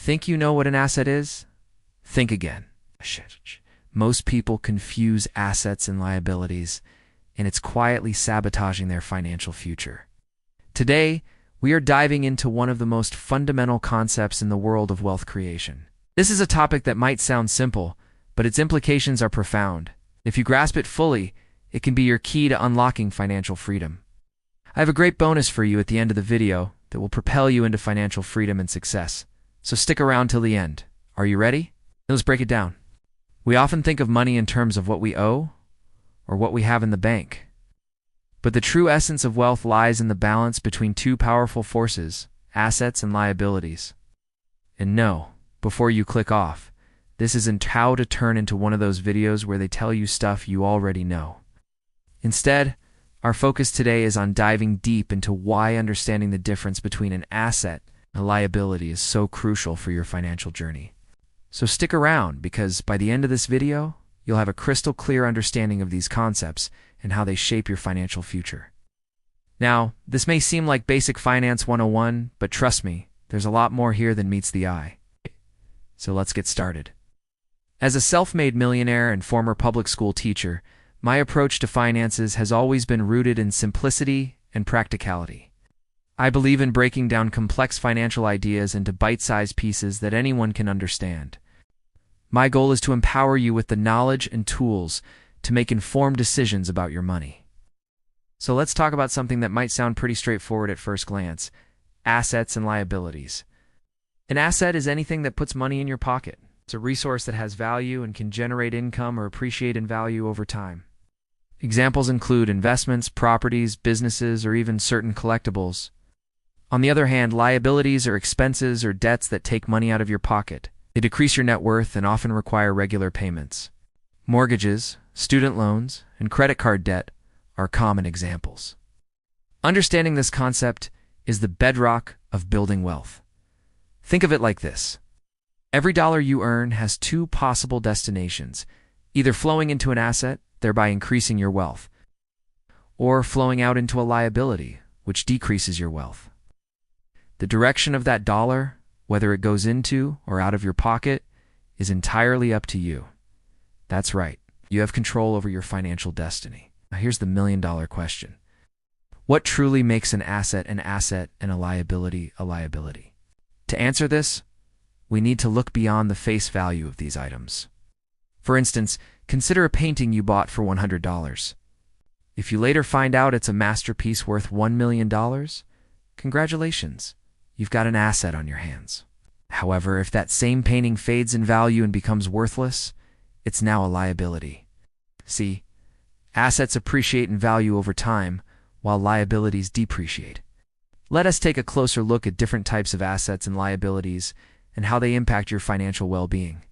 Think you know what an asset is? Think again. Most people confuse assets and liabilities, and it's quietly sabotaging their financial future. Today, we are diving into one of the most fundamental concepts in the world of wealth creation. This is a topic that might sound simple, but its implications are profound. If you grasp it fully, it can be your key to unlocking financial freedom. I have a great bonus for you at the end of the video that will propel you into financial freedom and success. So stick around till the end. Are you ready? Let's break it down. We often think of money in terms of what we owe or what we have in the bank. But the true essence of wealth lies in the balance between two powerful forces, assets and liabilities. And no, before you click off, this isn't how to turn into one of those videos where they tell you stuff you already know. Instead, our focus today is on diving deep into why understanding the difference between an asset and a liability is so crucial for your financial journey. So stick around, because by the end of this video, you'll have a crystal clear understanding of these concepts and how they shape your financial future. Now, this may seem like basic finance 101, but trust me, there's a lot more here than meets the eye. So let's get started. As a self-made millionaire and former public school teacher, my approach to finances has always been rooted in simplicity and practicality. I believe in breaking down complex financial ideas into bite-sized pieces that anyone can understand. My goal is to empower you with the knowledge and tools to make informed decisions about your money. So let's talk about something that might sound pretty straightforward at first glance: assets and liabilities. An asset is anything that puts money in your pocket. It's a resource that has value and can generate income or appreciate in value over time. Examples include investments, properties, businesses, or even certain collectibles. On the other hand, liabilities are expenses or debts that take money out of your pocket. They decrease your net worth and often require regular payments. Mortgages, student loans, and credit card debt are common examples. Understanding this concept is the bedrock of building wealth. Think of it like this. Every dollar you earn has two possible destinations, either flowing into an asset, thereby increasing your wealth, or flowing out into a liability, which decreases your wealth. The direction of that dollar, whether it goes into or out of your pocket, is entirely up to you. That's right, you have control over your financial destiny. Now here's the million-dollar question. What truly makes an asset and a liability a liability? To answer this, we need to look beyond the face value of these items. For instance, consider a painting you bought for $100. If you later find out it's a masterpiece worth $1 million, congratulations, you've got an asset on your hands. However, if that same painting fades in value and becomes worthless, it's now a liability. See, assets appreciate in value over time, while liabilities depreciate. Let us take a closer look at different types of assets and liabilities and how they impact your financial well-being.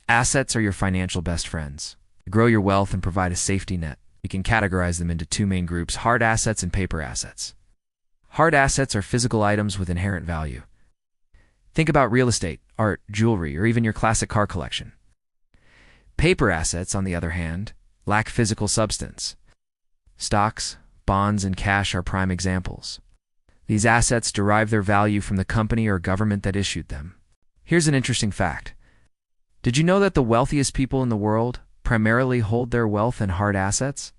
Assets are your financial best friends. They grow your wealth and provide a safety net. You can categorize them into two main groups: hard assets and paper assets. Hard assets are physical items with inherent value. Think about real estate, art, jewelry, or even your classic car collection. Paper assets, on the other hand, lack physical substance. Stocks, bonds, and cash are prime examples. These assets derive their value from the company or government that issued them. Here's an interesting fact. Did you know that the wealthiest people in the world primarily hold their wealth in hard assets?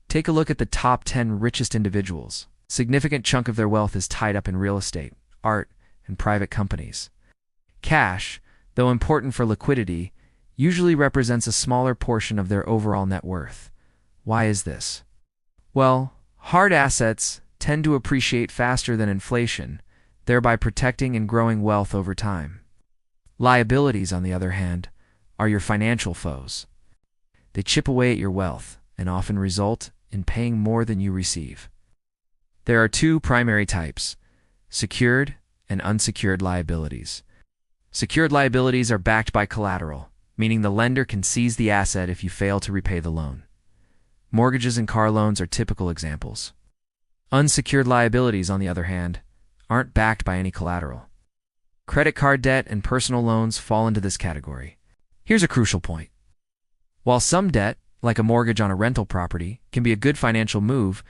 Take a look at the top 10 richest individuals. A significant chunk of their wealth is tied up in real estate, art, and private companies. Cash, though important for liquidity, usually represents a smaller portion of their overall net worth. Why is this? Well, hard assets tend to appreciate faster than inflation, thereby protecting and growing wealth over time. Liabilities, on the other hand, are your financial foes. They chip away at your wealth and often result in paying more than you receive. There are two primary types: secured and unsecured liabilities. Secured liabilities are backed by collateral, meaning the lender can seize the asset if you fail to repay the loan. Mortgages and car loans are typical examples. Unsecured liabilities, on the other hand, aren't backed by any collateral. Credit card debt and personal loans fall into this category. Here's a crucial point. While some debt, like a mortgage on a rental property, can be a good financial move,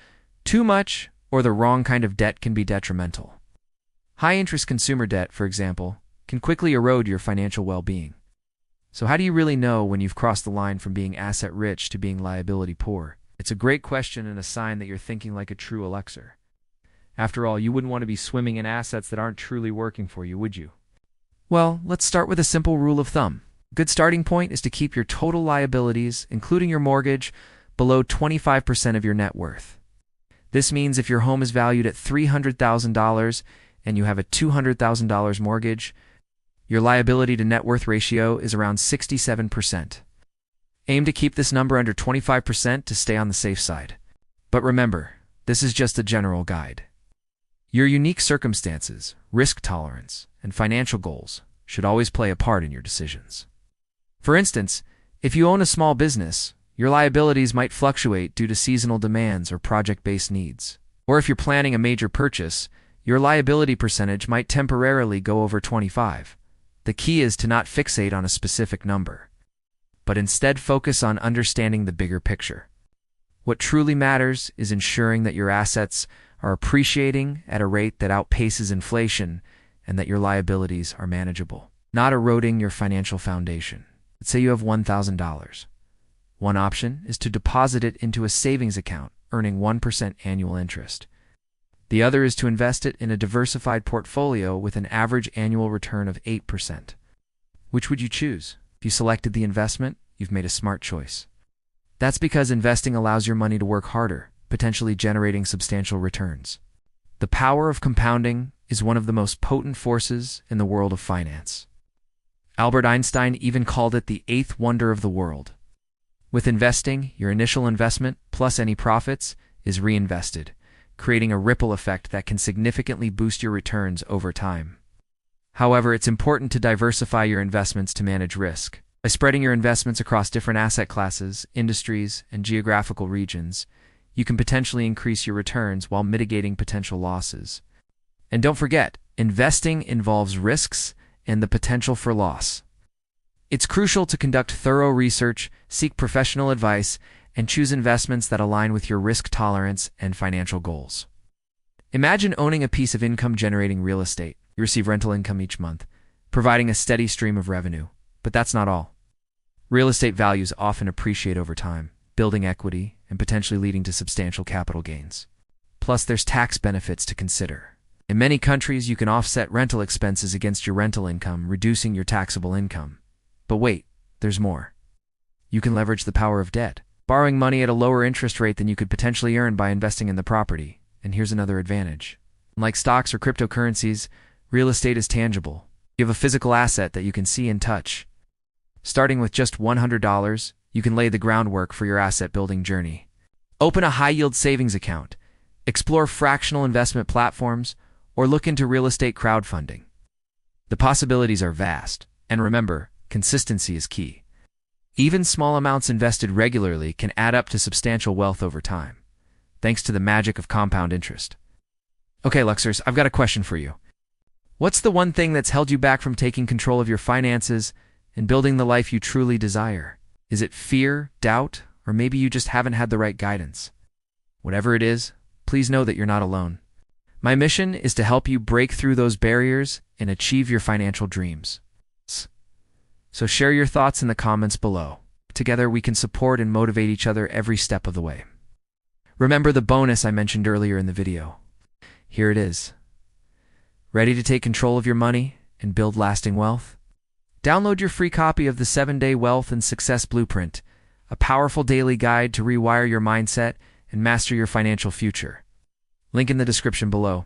too much or the wrong kind of debt can be detrimental. High-interest consumer debt, for example, can quickly erode your financial well-being. So how do you really know when you've crossed the line from being asset-rich to being liability-poor? It's a great question and a sign that you're thinking like a true Alexer. After all, you wouldn't want to be swimming in assets that aren't truly working for you, would you? Well, let's start with a simple rule of thumb. A good starting point is to keep your total liabilities, including your mortgage, below 25% of your net worth. This means if your home is valued at $300,000 and you have a $200,000 mortgage, your liability to net worth ratio is around 67%. Aim to keep this number under 25% to stay on the safe side. But remember, this is just a general guide. Your unique circumstances, risk tolerance, and financial goals should always play a part in your decisions. For instance, if you own a small business, your liabilities might fluctuate due to seasonal demands or project-based needs. Or if you're planning a major purchase, your liability percentage might temporarily go over 25. The key is to not fixate on a specific number, but instead focus on understanding the bigger picture. What truly matters is ensuring that your assets are appreciating at a rate that outpaces inflation and that your liabilities are manageable, not eroding your financial foundation. Let's say you have $1,000. One option is to deposit it into a savings account, earning 1% annual interest. The other is to invest it in a diversified portfolio with an average annual return of 8%. Which would you choose? If you selected the investment, you've made a smart choice. That's because investing allows your money to work harder, potentially generating substantial returns. The power of compounding is one of the most potent forces in the world of finance. Albert Einstein even called it the eighth wonder of the world. With investing, your initial investment, plus any profits, is reinvested, creating a ripple effect that can significantly boost your returns over time. However, it's important to diversify your investments to manage risk. By spreading your investments across different asset classes, industries, and geographical regions, you can potentially increase your returns while mitigating potential losses. And don't forget, investing involves risks and the potential for loss. It's crucial to conduct thorough research, seek professional advice, and choose investments that align with your risk tolerance and financial goals. Imagine owning a piece of income-generating real estate. You receive rental income each month, providing a steady stream of revenue. But that's not all. Real estate values often appreciate over time, building equity and potentially leading to substantial capital gains. Plus, there's tax benefits to consider. In many countries, you can offset rental expenses against your rental income, reducing your taxable income. But wait, there's more. You can leverage the power of debt, borrowing money at a lower interest rate than you could potentially earn by investing in the property. And here's another advantage. Unlike stocks or cryptocurrencies, real estate is tangible. You have a physical asset that you can see and touch. Starting with just $100, you can lay the groundwork for your asset-building journey. Open a high-yield savings account, explore fractional investment platforms, or look into real estate crowdfunding. The possibilities are vast, and remember, consistency is key. Even small amounts invested regularly can add up to substantial wealth over time, thanks to the magic of compound interest. Okay, Luxers, I've got a question for you. What's the one thing that's held you back from taking control of your finances and building the life you truly desire? Is it fear, doubt, or maybe you just haven't had the right guidance? Whatever it is, please know that you're not alone. My mission is to help you break through those barriers and achieve your financial dreams. So share your thoughts in the comments below. Together we can support and motivate each other every step of the way. Remember the bonus I mentioned earlier in the video. Here it is. Ready to take control of your money and build lasting wealth? Download your free copy of the 7-Day Wealth and Success Blueprint, a powerful daily guide to rewire your mindset and master your financial future. Link in the description below.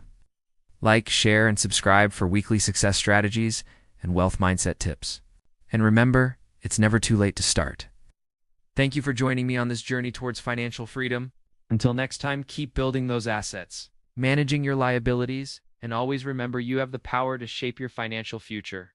Like, share, and subscribe for weekly success strategies and wealth mindset tips. And remember, it's never too late to start. Thank you for joining me on this journey towards financial freedom. Until next time, keep building those assets, managing your liabilities, and always remember you have the power to shape your financial future.